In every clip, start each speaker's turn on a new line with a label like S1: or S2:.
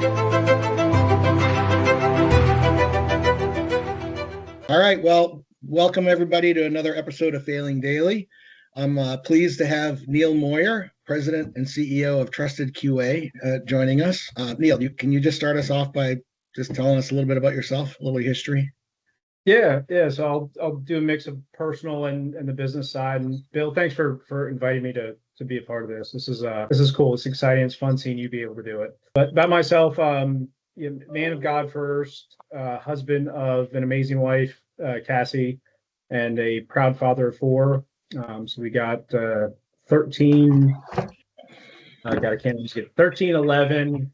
S1: All right, well, welcome everybody to another episode of Failing Daily. I'm pleased to have Neil Moyer, President and CEO of TrustedQA, joining us. Neil, can you just start us off by just telling us a little bit about yourself, a little history?
S2: Yeah. So I'll do a mix of personal and the business side. And Bill, thanks for inviting me to be a part of this. This is cool. It's exciting. It's fun seeing you be able to do it. But about myself, man of God first, husband of an amazing wife, Cassie, and a proud father of four. So we got 13. I can't just get 13, 11.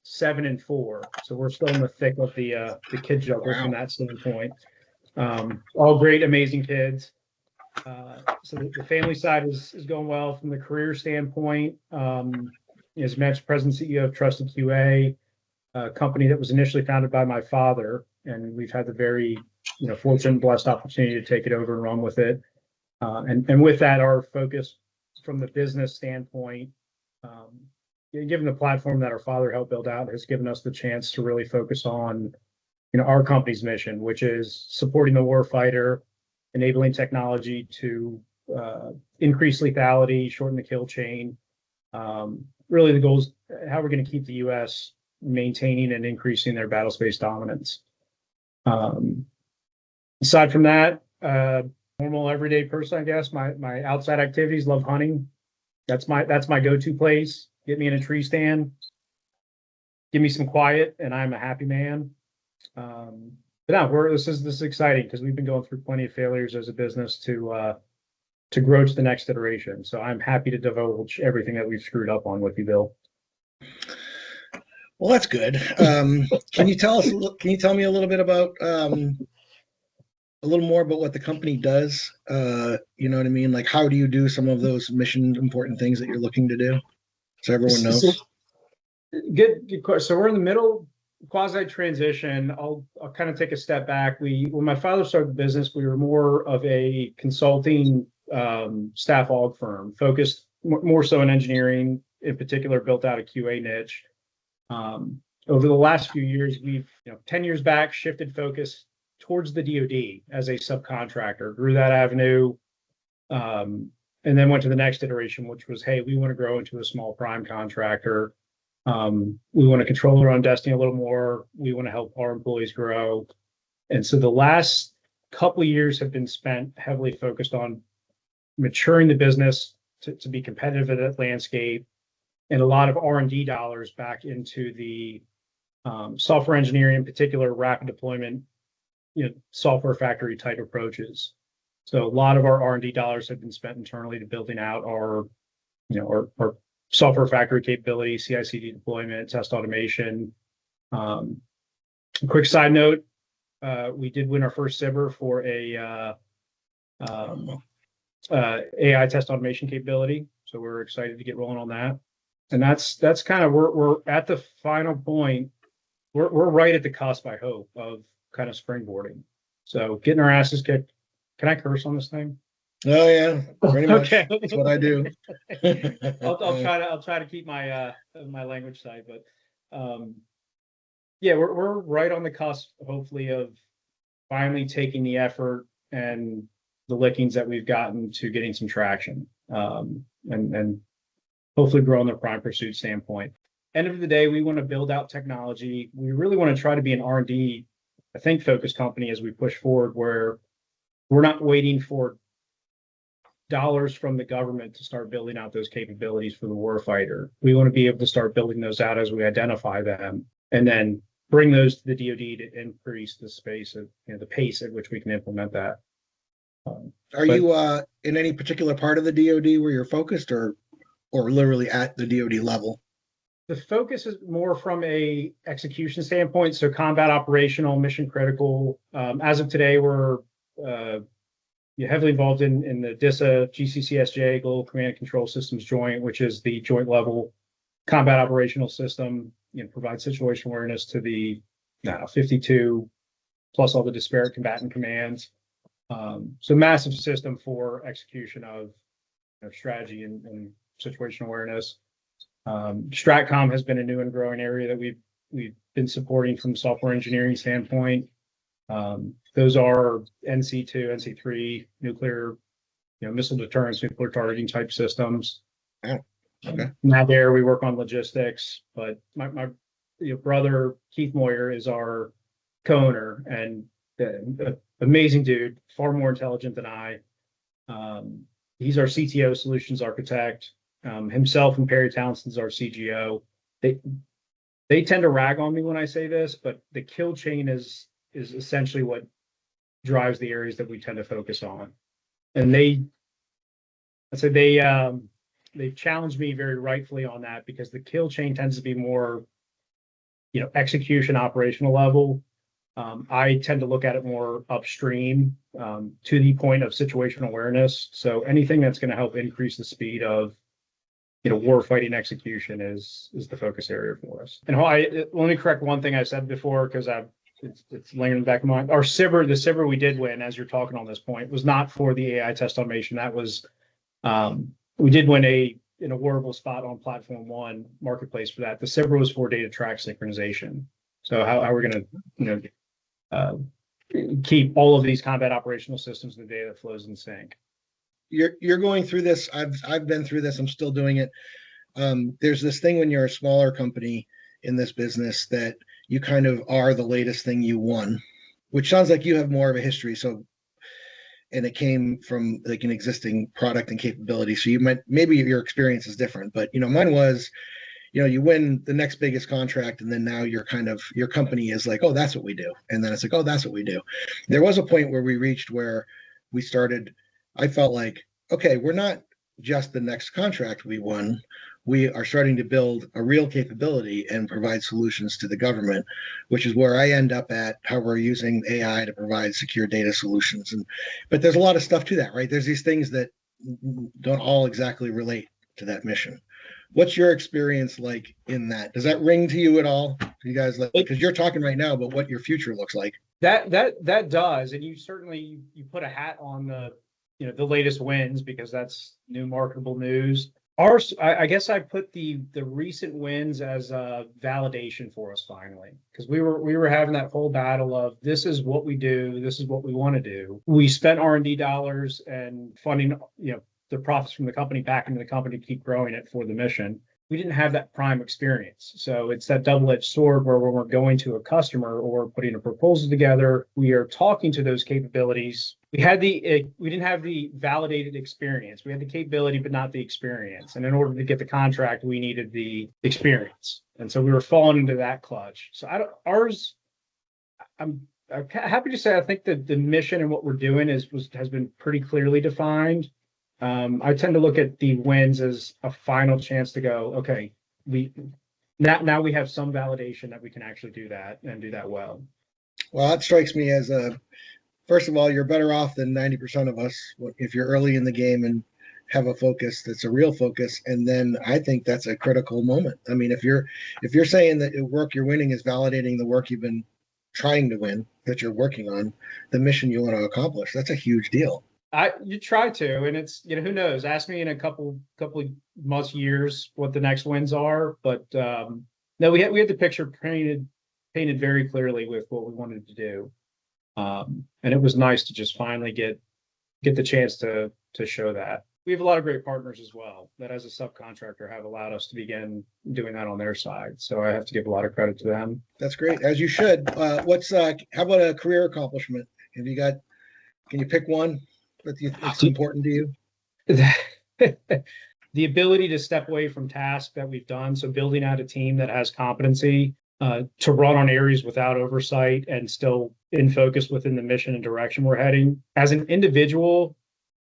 S2: 7 and 4, so we're still in the thick of the kid juggle from that standpoint. All great, amazing kids. So the family side is going well. From the career standpoint, as mentioned, President CEO of TrustedQA, a company that was initially founded by my father, and we've had the very fortunate and blessed opportunity to take it over and run with it. And with that, our focus from the business standpoint, given the platform that our father helped build out, has given us the chance to really focus on, our company's mission, which is supporting the warfighter, enabling technology to increase lethality, shorten the kill chain. Really, the goal is how we're going to keep the U.S. maintaining and increasing their battle space dominance. Aside from that, normal everyday person, I guess. My outside activities, love hunting. That's my go-to place. Get me in a tree stand, give me some quiet, and I'm a happy man. But no, this is exciting because we've been going through plenty of failures as a business to grow to the next iteration. So I'm happy to divulge everything that we've screwed up on with you, Bill.
S1: Well, that's good. Can you tell me a little bit about a little more about what the company does? You know what I mean? Like, how do you do some of those mission important things that you're looking to do? So everyone knows.
S2: Good question. So we're in the middle quasi transition. I'll kind of take a step back. When my father started the business, we were more of a consulting staff aug firm, focused more so in engineering, in particular, built out a QA niche. Over the last few years, we've 10 years back shifted focus towards the DoD as a subcontractor, grew that avenue. And then went to the next iteration, which was, hey, we want to grow into a small prime contractor. We want to control our own destiny a little more. We want to help our employees grow. And so the last couple of years have been spent heavily focused on maturing the business to be competitive in that landscape, and a lot of R&D dollars back into the software engineering, in particular, rapid deployment, software factory type approaches. So a lot of our R&D dollars have been spent internally to building out our software factory capability, CI/CD deployment, test automation. Quick side note: we did win our first SIBR for a AI test automation capability, so we're excited to get rolling on that. And that's kind of we're at the final point. We're right at the cusp, I hope, of kind of springboarding. So getting our asses kicked. Can I curse on this thing?
S1: Oh yeah, pretty much.
S2: Okay.
S1: That's what I do.
S2: I'll try to keep my language side, but yeah, we're right on the cusp, hopefully, of finally taking the effort and the lickings that we've gotten to getting some traction, and hopefully growing the prime pursuit standpoint. End of the day, we want to build out technology. We really want to try to be an R&D, I think, focused company as we push forward, where we're not waiting for dollars from the government to start building out those capabilities for the warfighter. We want to be able to start building those out as we identify them, and then bring those to the DoD to increase the space of the pace at which we can implement that.
S1: Are you in any particular part of the DoD where you're focused, or literally at the DoD level?
S2: The focus is more from a execution standpoint, so combat operational, mission critical. As of today, we're heavily involved in the DISA GCCS Global Command and Control Systems Joint, which is the joint level combat operational system. Provides situational awareness to the 52 plus all the disparate combatant commands. So massive system for execution of strategy and situational awareness. Stratcom has been a new and growing area that we've we've been supporting from a software engineering standpoint. Those are NC2, NC3 nuclear, missile deterrence, nuclear targeting type systems.
S1: Oh, okay.
S2: Now there we work on logistics, but my brother Keith Moyer is our co-owner and amazing dude, far more intelligent than I. He's our CTO solutions architect. Himself and Perry Townsend's our CGO. They tend to rag on me when I say this, but the kill chain is essentially what drives the areas that we tend to focus on. And they've challenged me very rightfully on that, because the kill chain tends to be more, execution, operational level. I tend to look at it more upstream, to the point of situational awareness. So anything that's going to help increase the speed of, war fighting execution is the focus area for us. And let me correct one thing I said before, because it's laying in the back of my mind. The SBIR we did win, as you're talking on this point, was not for the AI test automation. That was, we did win an awardable spot on Platform One marketplace for that. The SBIR was for data track synchronization. So how we're going to, keep all of these combat operational systems and the data that flows in sync.
S1: You're going through this. I've been through this. I'm still doing it. There's this thing when you're a smaller company in this business that you kind of are the latest thing you won, which sounds like you have more of a history. So, and it came from like an existing product and capability. So maybe your experience is different, but mine was, you win the next biggest contract, and then now your company is like, oh, that's what we do. And then it's like, oh, that's what we do. There was a point where we reached where we started, I felt like, okay, we're not just the next contract we won. We are starting to build a real capability and provide solutions to the government, which is where I end up at, how we're using AI to provide secure data solutions. But there's a lot of stuff to that, right? There's these things that don't all exactly relate to that mission. What's your experience like in that? Does that ring to you at all? You guys, because you're talking right now about what your future looks like.
S2: That does, and you certainly you put a hat on the latest wins, because that's new marketable news. I guess I put the recent wins as a validation for us finally, because we were having that whole battle of, this is what we do, this is what we want to do. We spent R&D dollars and funding, the profits from the company back into the company to keep growing it for the mission. We didn't have that prime experience. So it's that double-edged sword where when we're going to a customer or putting a proposal together, we are talking to those capabilities. We didn't have the validated experience. We had the capability, but not the experience. And in order to get the contract, we needed the experience. And so we were falling into that clutch. So I'm happy to say, I think that the mission and what we're doing has been pretty clearly defined. I tend to look at the wins as a final chance to go, okay, now we have some validation that we can actually do that and do that well.
S1: Well, that strikes me as first of all, you're better off than 90% of us if you're early in the game and have a focus that's a real focus. And then I think that's a critical moment. I mean, if you're saying that the work you're winning is validating the work you've been trying to win, that you're working on, the mission you want to accomplish, that's a huge deal.
S2: You try to, and it's, who knows? Ask me in a couple months, years, what the next wins are. But no, we had the picture painted very clearly with what we wanted to do, and it was nice to just finally get the chance to show that. We have a lot of great partners as well that, as a subcontractor, have allowed us to begin doing that on their side. So I have to give a lot of credit to them. That's
S1: great, as you should. How about a career accomplishment? Can you pick one that's important to you?
S2: The ability to step away from tasks that we've done. So building out a team that has competency to run on areas without oversight and still in focus within the mission and direction we're heading. As an individual,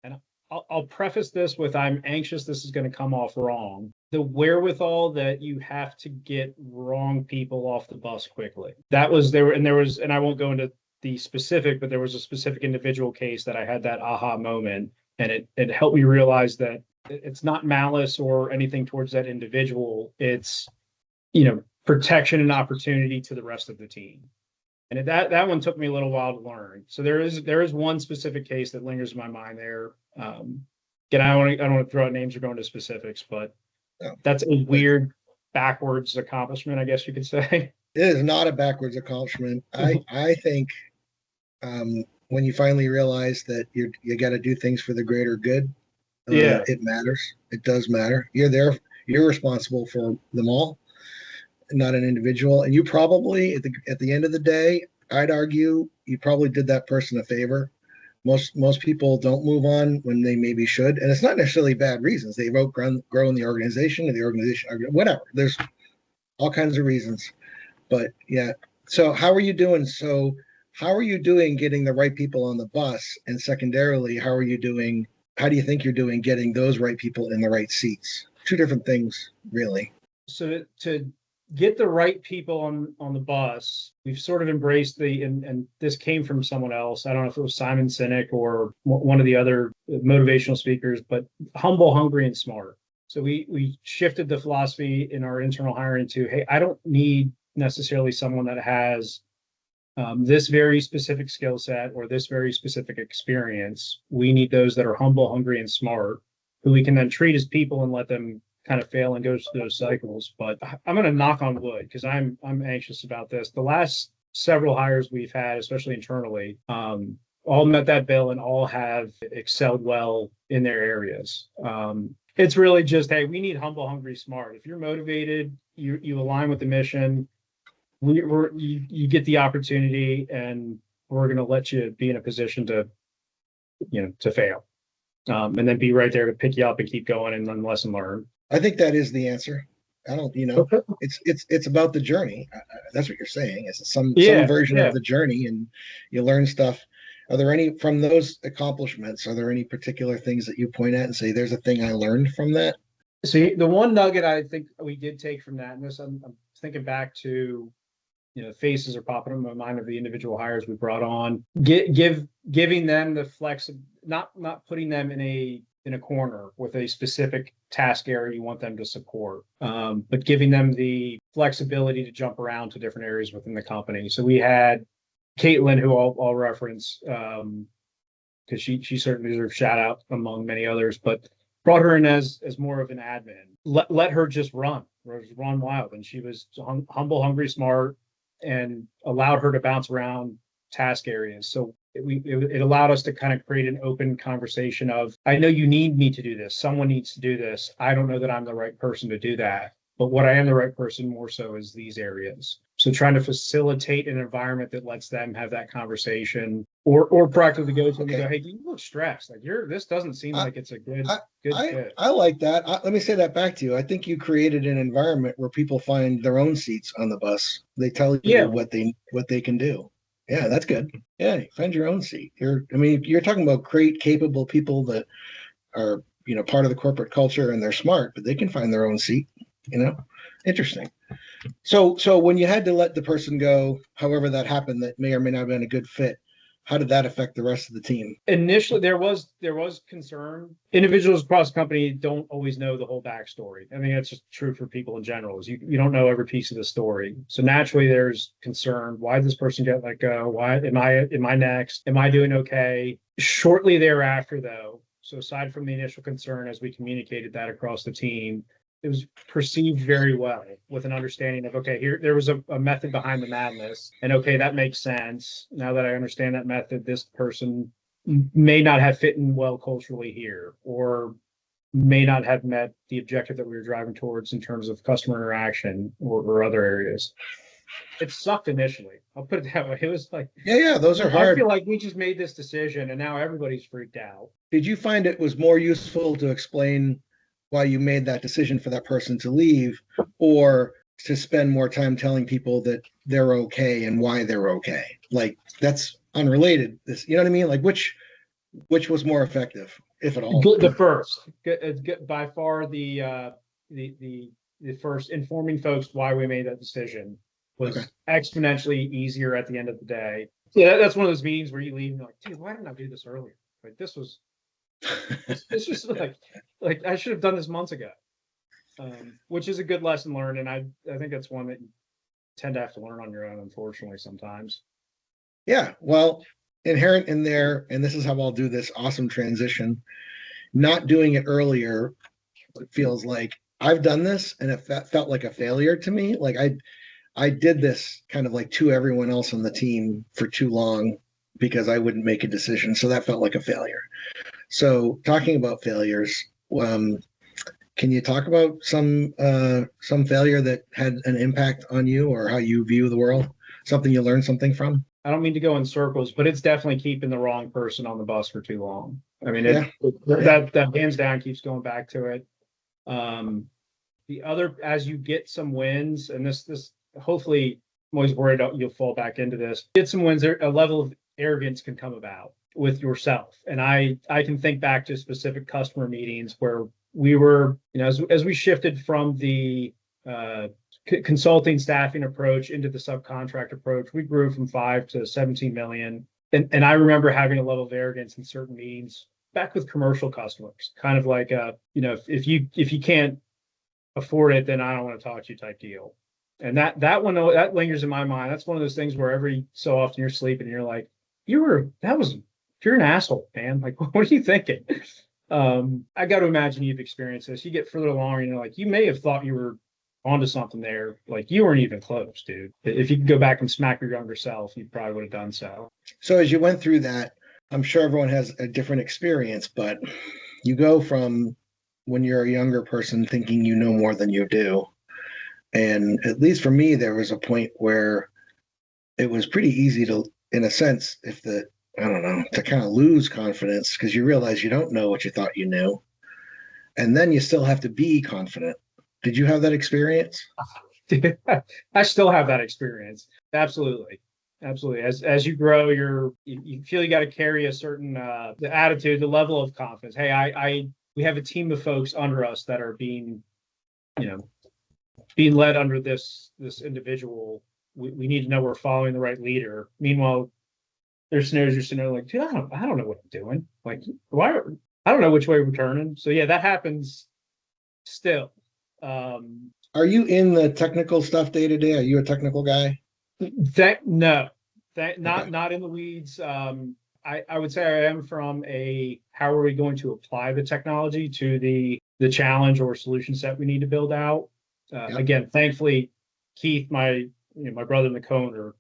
S2: and I'll preface this with, I'm anxious this is going to come off wrong. The wherewithal that you have to get wrong people off the bus quickly. That was there, and I won't go into the specific, but there was a specific individual case that I had that aha moment, and it helped me realize that it's not malice or anything towards that individual. It's, protection and opportunity to the rest of the team. And that one took me a little while to learn. So there is one specific case that lingers in my mind there. Again, I don't want to throw out names or go into specifics, but that's a weird backwards accomplishment, I guess you could say.
S1: It is not a backwards accomplishment. I think when you finally realize that you got to do things for the greater good,
S2: Yeah.
S1: it matters. It does matter. You're there. You're responsible for them all, not an individual. And you probably at the end of the day, I'd argue you probably did that person a favor. Most people don't move on when they maybe should, and it's not necessarily bad reasons. They grow in the organization, or the organization, whatever. There's all kinds of reasons. But yeah. So how are you doing? So how are you doing getting the right people on the bus? And secondarily, how are you doing? How do you think you're doing getting those right people in the right seats? Two different things, really.
S2: So to get the right people on the bus, we've sort of embraced and this came from someone else. I don't know if it was Simon Sinek or one of the other motivational speakers, but humble, hungry, and smart. So we shifted the philosophy in our internal hiring to, hey, I don't need necessarily someone that has this very specific skill set or this very specific experience. We need those that are humble, hungry, and smart, who we can then treat as people and let them kind of fail and go through those cycles. But I'm going to knock on wood because I'm anxious about this. The last several hires we've had, especially internally, all met that bill and all have excelled well in their areas. It's really just, hey, we need humble, hungry, smart. If you're motivated, you align with the mission, you get the opportunity, and we're going to let you be in a position to fail, and then be right there to pick you up and keep going and then lesson learned.
S1: I think that is the answer. I don't, it's about the journey. That's what you're saying. It's some version of the journey, and you learn stuff. Are there any from those accomplishments? Are there any particular things that you point at and say, "There's a thing I learned from that"?
S2: So the one nugget I think we did take from that, and this I'm thinking back to, faces are popping in my mind of the individual hires we brought on. Giving them the flex, not putting them in a corner with a specific task area you want them to support, but giving them the flexibility to jump around to different areas within the company. So we had Caitlin, who I'll reference because she certainly deserves shout out among many others, but brought her in as more of an admin. Let her just run wild, and she was humble, hungry, smart, and allowed her to bounce around task areas. So it allowed us to kind of create an open conversation of, I know you need me to do this. Someone needs to do this. I don't know that I'm the right person to do that, but what I am the right person more so is these areas. So trying to facilitate an environment that lets them have that conversation, or practically go to them and go, hey, you look stressed. Like this doesn't seem like it's a good fit.
S1: I like that. Let me say that back to you. I think you created an environment where people find their own seats on the bus. They tell you what they can do. Yeah, that's good. Yeah, find your own seat. You're talking about great, capable people that are, part of the corporate culture, and they're smart, but they can find their own seat. Interesting. So when you had to let the person go, however that happened, that may or may not have been a good fit, how did that affect the rest of the team?
S2: Initially, there was concern. Individuals across the company don't always know the whole backstory. I mean, that's just true for people in general. Is you don't know every piece of the story. So naturally, there's concern. Why did this person get let go? Why am I next? Am I doing okay? Shortly thereafter, though, so aside from the initial concern, as we communicated that across the team, it was perceived very well, with an understanding of, okay, there was a method behind the madness, and okay, that makes sense. Now that I understand that method, this person may not have fit in well culturally here, or may not have met the objective that we were driving towards in terms of customer interaction or other areas. It sucked initially. I'll put it that way. It was like,
S1: yeah, those are hard.
S2: I feel like we just made this decision and now everybody's freaked out.
S1: Did you find it was more useful to explain why you made that decision for that person to leave, or to spend more time telling people that they're okay and why they're okay? Like, that's unrelated. You know what I mean? Like, which was more effective, if at all?
S2: The first, by far, the first, informing folks why we made that decision was exponentially easier at the end of the day. Yeah, that's one of those meetings where you leave and you're like, dude, why didn't I do this earlier? Like, this was it's just like I should have done this months ago, which is a good lesson learned, and I think that's one that you tend to have to learn on your own, unfortunately, sometimes.
S1: Yeah, well, inherent in there, and this is how I'll do this awesome transition. Not doing it earlier feels like I've done this and it felt like a failure to me. Like I did this kind of like to everyone else on the team for too long because I wouldn't make a decision. So that felt like a failure. So talking about failures, can you talk about some failure that had an impact on you or how you view the world? Something you learned something from?
S2: I don't mean to go in circles, but it's definitely keeping the wrong person on the bus for too long. I mean,
S1: Yeah.
S2: that hands down keeps going back to it. The other, as you get some wins, and this hopefully, I'm always worried you'll fall back into this. Get some wins, a level of arrogance can come about with yourself. And I can think back to specific customer meetings where we were, as we shifted from the consulting staffing approach into the subcontract approach, we grew from 5 to 17 million. And I remember having a level of arrogance in certain meetings back with commercial customers, kind of like if you can't afford it, then I don't want to talk to you type deal. And that one that lingers in my mind. That's one of those things where every so often you're sleeping and you're like, you're an asshole, man. Like, what are you thinking? I got to imagine you've experienced this. You get further along and you're like, you may have thought you were onto something there. Like, you weren't even close, dude. If you could go back and smack your younger self, you probably would have done so.
S1: So as you went through that, I'm sure everyone has a different experience, but you go from when you're a younger person thinking you know more than you do. And at least for me, there was a point where it was pretty easy to, in a sense, I don't know, to kind of lose confidence because you realize you don't know what you thought you knew. And then you still have to be confident. Did you have that experience?
S2: I still have that experience. Absolutely. Absolutely. As you grow, you feel you got to carry a certain the attitude, the level of confidence. Hey, we have a team of folks under us that are being led under this individual. We need to know we're following the right leader. Meanwhile, there's scenarios you're sitting there like, dude, I don't know what I'm doing. Like, I don't know which way we're turning. So yeah, that happens still.
S1: Are you in the technical stuff day to day? Are you a technical guy?
S2: Not
S1: Okay.
S2: not in the weeds. I would say I am from how are we going to apply the technology to the challenge or solution set we need to build out.
S1: Yep.
S2: Again, thankfully, Keith, my brother in the co-owner,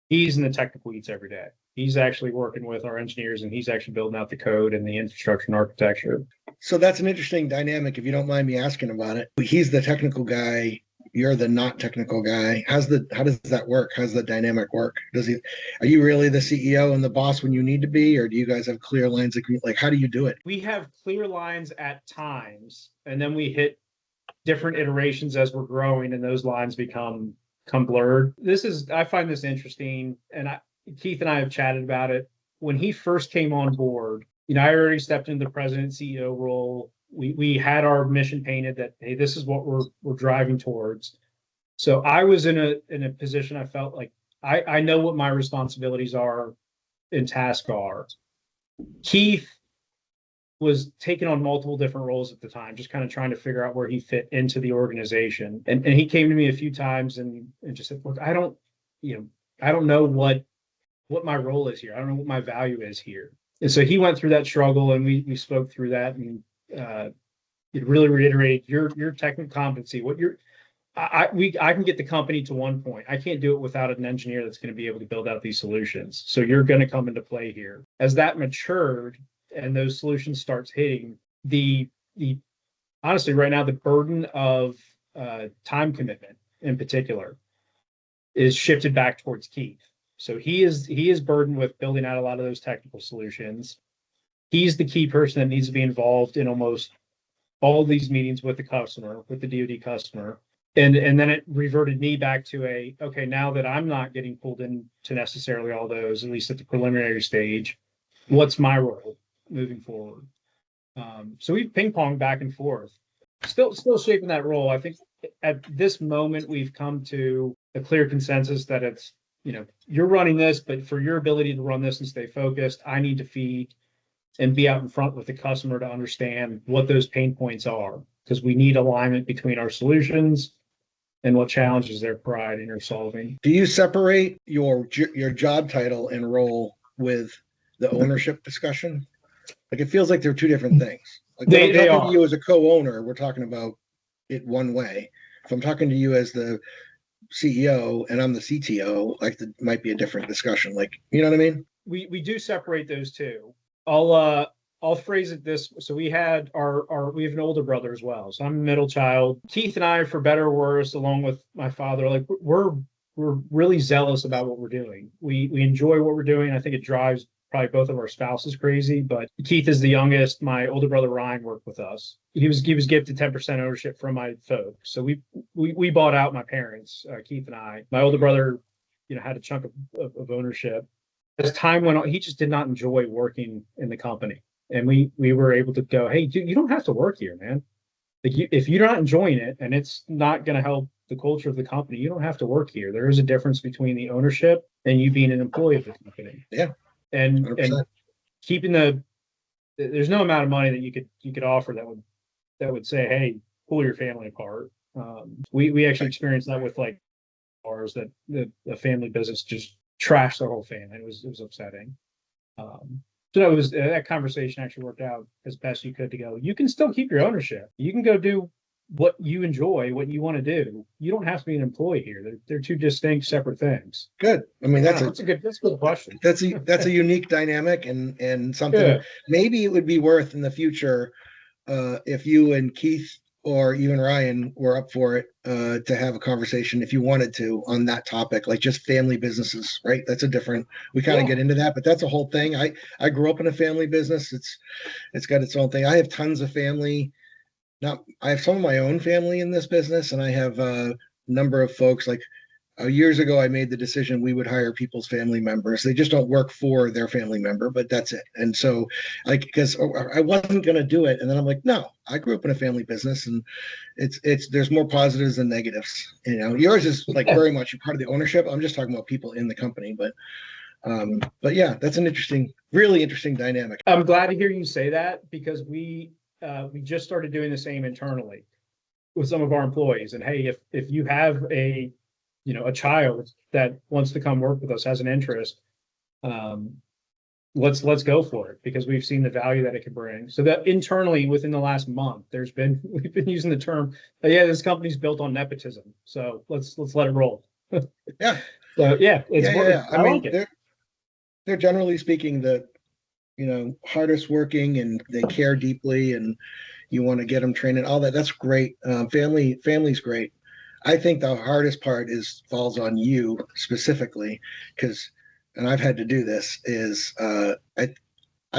S2: he's in the technical weeds every day. He's actually working with our engineers and he's actually building out the code and the infrastructure and architecture.
S1: So that's an interesting dynamic, if you don't mind me asking about it. He's the technical guy. You're the not technical guy. How does that work? How's the dynamic work? Are you really the CEO and the boss when you need to be, or do you guys have clear lines? Like, how do you do it?
S2: We have clear lines at times, and then we hit different iterations as we're growing, and those lines become blurred. I find this interesting, and Keith and I have chatted about it. When he first came on board, I already stepped into the president CEO role. We had our mission painted that, hey, this is what we're driving towards. So I was in a position I felt like I know what my responsibilities are and tasks are. Keith was taking on multiple different roles at the time, just kind of trying to figure out where he fit into the organization. And he came to me a few times and just said, look, I don't know what my role is here. I don't know what my value is here. And so he went through that struggle and we spoke through that, and it really reiterated your technical competency. I can get the company to one point. I can't do it without an engineer that's going to be able to build out these solutions. So you're going to come into play here. As that matured and those solutions starts hitting, the honestly right now the burden of time commitment in particular is shifted back towards Keith. So he is burdened with building out a lot of those technical solutions. He's the key person that needs to be involved in almost all these meetings with the customer, with the DoD customer. And then it reverted me back to okay, now that I'm not getting pulled into necessarily all those, at least at the preliminary stage, what's my role moving forward? So we've ping-ponged back and forth, still shaping that role. I think at this moment, we've come to a clear consensus that it's, you're running this, but for your ability to run this and stay focused, I need to feed and be out in front with the customer to understand what those pain points are, because we need alignment between our solutions and what challenges they're providing or solving.
S1: Do you separate your job title and role with the ownership discussion? Like, it feels like they're two different things. Like, when I'm talking to you as a co-owner, we're talking about it one way. If I'm talking to you as the CEO and I'm the CTO, like it might be a different discussion. Like, you know what I mean?
S2: We do separate those two. I'll phrase it this. So we had we have an older brother as well. So I'm a middle child. Keith and I, for better or worse, along with my father, like we're really zealous about what we're doing. We enjoy what we're doing. I think it drives probably both of our spouses crazy. But Keith is the youngest. My older brother Ryan worked with us. He was gifted 10% ownership from my folks. So we bought out my parents, Keith and I. My older brother, had a chunk of ownership. As time went on, he just did not enjoy working in the company. And we were able to go, hey, dude, you don't have to work here, man. Like if you're not enjoying it and it's not going to help the culture of the company, you don't have to work here. There is a difference between the ownership and you being an employee of the company.
S1: Yeah.
S2: And keeping there's no amount of money that you could offer that would say, hey, pull your family apart. We actually experienced that with like ours, that the family business just trashed the whole family. It was upsetting. So that conversation actually worked out as best you could to go, you can still keep your ownership. You can go do what you enjoy, what you want to do. You don't have to be an employee here. They're two distinct, separate things.
S1: Good. I mean, that's
S2: a good question.
S1: That's a unique dynamic and something maybe it would be worth in the future if you and Keith or even Ryan were up for it to have a conversation if you wanted to on that topic, like just family businesses, right? That's we kind of get into that, but that's a whole thing. I grew up in a family business. It's got its own thing. I have tons of family. I have some of my own family in this business, and I have a number of folks like years ago, I made the decision we would hire people's family members. They just don't work for their family member, but that's it. And so, because I wasn't going to do it, and then I'm like, no, I grew up in a family business, and there's more positives than negatives. Yours is like very much part of the ownership. I'm just talking about people in the company, but yeah, that's an really interesting dynamic.
S2: I'm glad to hear you say that because we just started doing the same internally with some of our employees. And hey, if you have a child that wants to come work with us, has an interest, let's go for it because we've seen the value that it can bring. So that internally within the last month, we've been using the term, this company's built on nepotism. So let's let it roll.
S1: Yeah.
S2: So it's
S1: I mean, they're generally speaking the hardest working, and they care deeply, and you want to get them trained and all that. That's great. Family's great. I think the hardest part falls on you specifically and I've had to do this, is I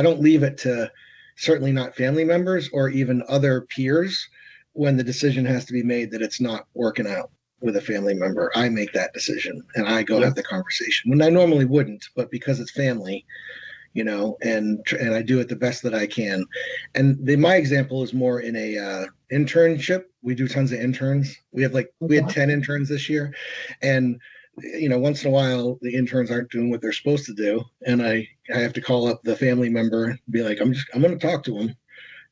S1: don't leave it to certainly not family members or even other peers when the decision has to be made that it's not working out with a family member. I make that decision and I go have the conversation when I normally wouldn't, but because it's family, and I do it the best that I can. And my example is more in a internship. We do tons of interns. We had 10 interns this year, and once in a while the interns aren't doing what they're supposed to do, and I have to call up the family member and be like, I'm going to talk to them,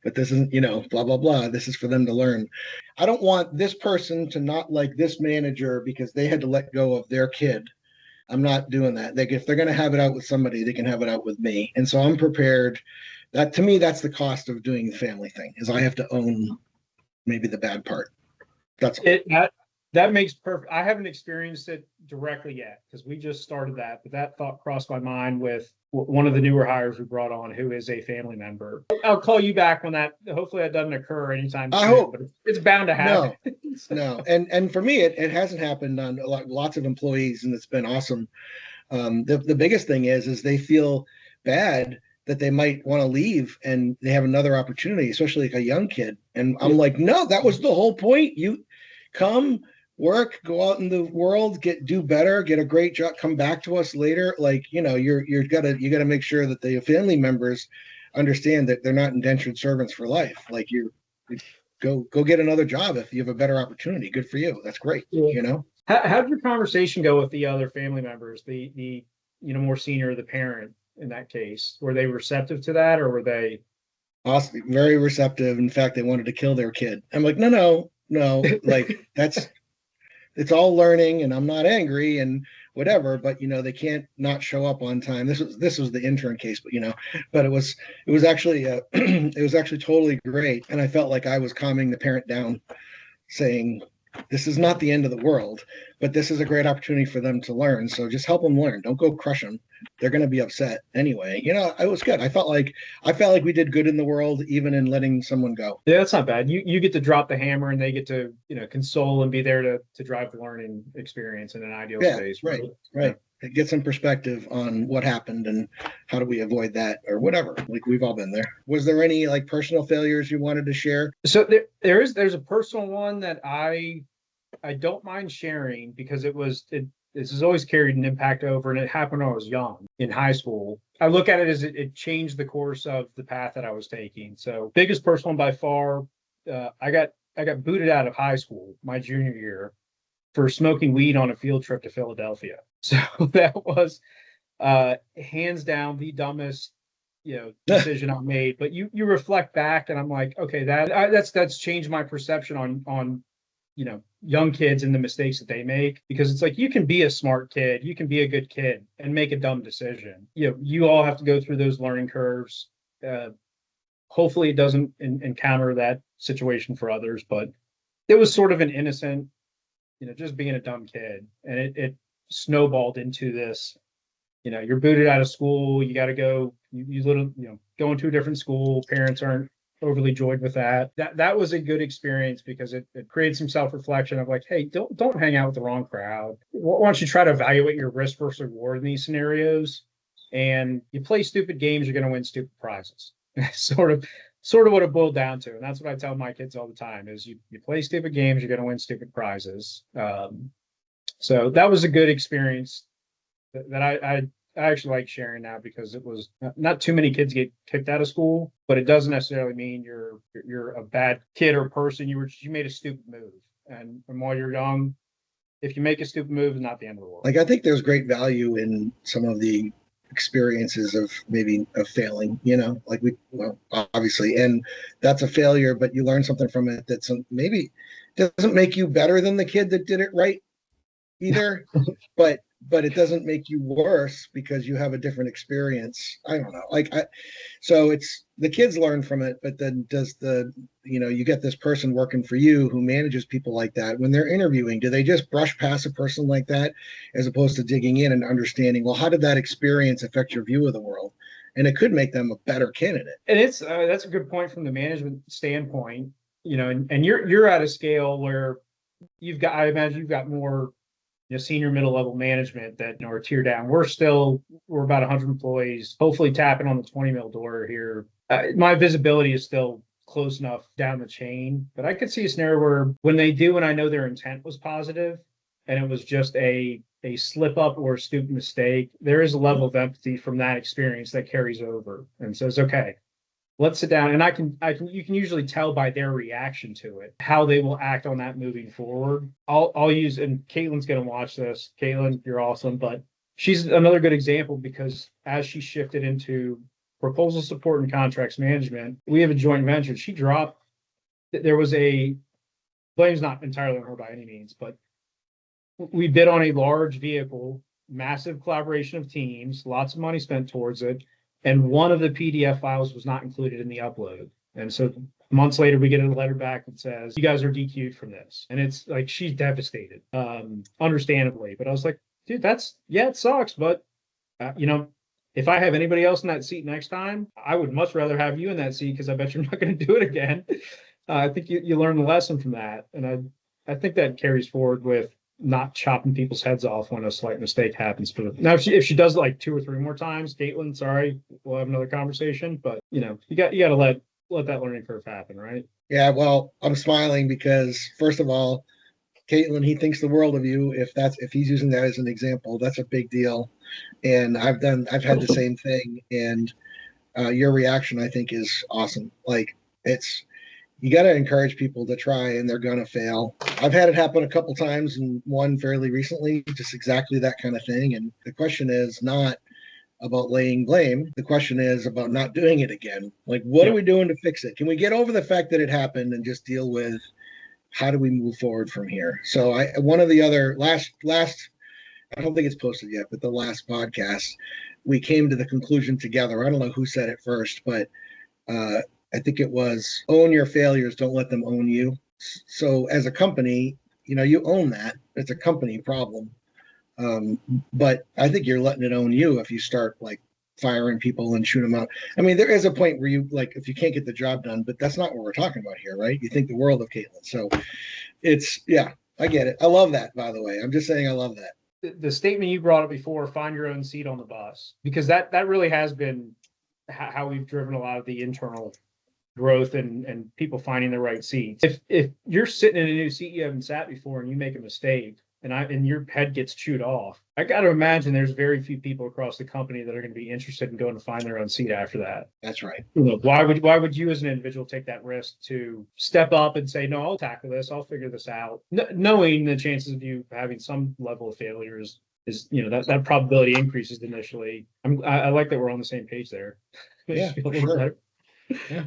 S1: but this isn't, blah blah blah. This is for them to learn. I don't want this person to not like this manager because they had to let go of their kid. I'm not doing that. If they're going to have it out with somebody, they can have it out with me. And so I'm prepared. That, to me, that's the cost of doing the family thing, is I have to own maybe the bad part. That's
S2: that makes perfect. I haven't experienced it directly yet because we just started that, but that thought crossed my mind with one of the newer hires we brought on who is a family member. I'll call you back when hopefully that doesn't occur anytime soon. I hope, but it's bound to happen.
S1: No. And for me, it hasn't happened on lots of employees, and it's been awesome. The biggest thing is they feel bad that they might want to leave and they have another opportunity, especially like a young kid. And I'm like, no, that was the whole point. You come, work, go out in the world, do better, get a great job, come back to us later. Like, you gotta make sure that the family members understand that they're not indentured servants for life. Like you go get another job if you have a better opportunity. Good for you. That's great.
S2: How did your conversation go with the other family members, the more senior, the parent in that case? Were they receptive to that, or were they?
S1: Awesome, very receptive. In fact, they wanted to kill their kid. I'm like, no. Like it's all learning, and I'm not angry and whatever, but they can't not show up on time. This was the intern case, but it was actually it was actually totally great, and I felt like I was calming the parent down saying, this is not the end of the world, but this is a great opportunity for them to learn. So just help them learn. Don't go crush them. They're going to be upset anyway. It was good. I felt like we did good in the world, even in letting someone go.
S2: Yeah, that's not bad. You get to drop the hammer and they get to, console and be there to drive the learning experience in an ideal space.
S1: Right. It gets some perspective on what happened and how do we avoid that or whatever. Like, we've all been there. Was there any like personal failures you wanted to share?
S2: So there's a personal one that I don't mind sharing because this has always carried an impact over, and it happened when I was young in high school. I look at it as it changed the course of the path that I was taking. So biggest personal one by far, I got booted out of high school my junior year for smoking weed on a field trip to Philadelphia. So that was hands down the dumbest decision I made. But you reflect back and I'm like, okay, that's changed my perception on young kids and the mistakes that they make, because it's like, you can be a smart kid, you can be a good kid and make a dumb decision. You all have to go through those learning curves. Hopefully it doesn't encounter that situation for others, but it was sort of an innocent, just being a dumb kid, and it snowballed into this. You're booted out of school, you got to go, go into a different school, parents aren't overly joyed with that. That was a good experience because it created some self-reflection of like, hey, don't hang out with the wrong crowd. Why don't you try to evaluate your risk versus reward in these scenarios? And you play stupid games, you're going to win stupid prizes. sort of what it boiled down to. And that's what I tell my kids all the time is you play stupid games, you're going to win stupid prizes. So that was a good experience that I actually like sharing now, because it was not too many kids get kicked out of school, but it doesn't necessarily mean you're a bad kid or person. You made a stupid move, and while you're young, if you make a stupid move, it's not the end of the world.
S1: Like, I think there's great value in some of the experiences of failing, obviously, and that's a failure, but you learn something from it that's maybe doesn't make you better than the kid that did it right either, but it doesn't make you worse because you have a different experience. I don't know. So it's the kids learn from it, but then you get this person working for you who manages people like that. When they're interviewing, do they just brush past a person like that as opposed to digging in and understanding, well, how did that experience affect your view of the world? And it could make them a better candidate.
S2: And it's that's a good point from the management standpoint, and you're at a scale where I imagine you've got more senior middle level management that are tier down. We're about 100 employees, hopefully tapping on the 20 mil door here. My visibility is still close enough down the chain, but I could see a scenario where when they do, and I know their intent was positive and it was just a slip up or a stupid mistake, there is a level of empathy from that experience that carries over and says, okay, let's sit down. And you can usually tell by their reaction to it, how they will act on that moving forward. I'll use, and Caitlin's going to watch this. Caitlin, you're awesome, but she's another good example because as she shifted into proposal support and contracts management, we have a joint venture. She dropped, blame's not entirely on her by any means, but we bid on a large vehicle, massive collaboration of teams, lots of money spent towards it. And one of the PDF files was not included in the upload. And so months later, we get a letter back that says, you guys are DQ'd from this. And it's like, she's devastated, understandably. But I was like, dude, it sucks. But, if I have anybody else in that seat next time, I would much rather have you in that seat because I bet you're not going to do it again. I think you learn the lesson from that. And I think that carries forward with not chopping people's heads off when a slight mistake happens. Now, if she does it like 2 or 3 more times, Caitlin, sorry, we'll have another conversation. But you got to let that learning curve happen, right?
S1: Yeah, well, I'm smiling because first of all, Caitlin, he thinks the world of you. If he's using that as an example, that's a big deal. And I've had the same thing. And your reaction, I think, is awesome. Like, you got to encourage people to try, and they're going to fail. I've had it happen a couple times, and one fairly recently, just exactly that kind of thing. And the question is not about laying blame. The question is about not doing it again. Like, what are we doing to fix it? Can we get over the fact that it happened and just deal with how do we move forward from here? So one of the other last, I don't think it's posted yet, but the last podcast, we came to the conclusion together. I don't know who said it first, but I think it was own your failures, don't let them own you. So as a company, you own that. It's a company problem. But I think you're letting it own you if you start like firing people and shoot them out. I mean, there is a point where you like if you can't get the job done, but that's not what we're talking about here, right? You think the world of Caitlin. So yeah, I get it. I love that, by the way. I'm just saying I love that.
S2: The statement you brought up before, find your own seat on the bus, because that really has been how we've driven a lot of the internal growth and people finding the right seats. If you're sitting in a new seat you haven't sat before and you make a mistake and your head gets chewed off, I got to imagine there's very few people across the company that are going to be interested in going to find their own seat after that.
S1: That's right.
S2: Why would you as an individual take that risk to step up and say, no, I'll tackle this, I'll figure this out, knowing the chances of you having some level of failure is that probability increases initially. I like that we're on the same page there.
S1: Yeah, for sure. Yeah.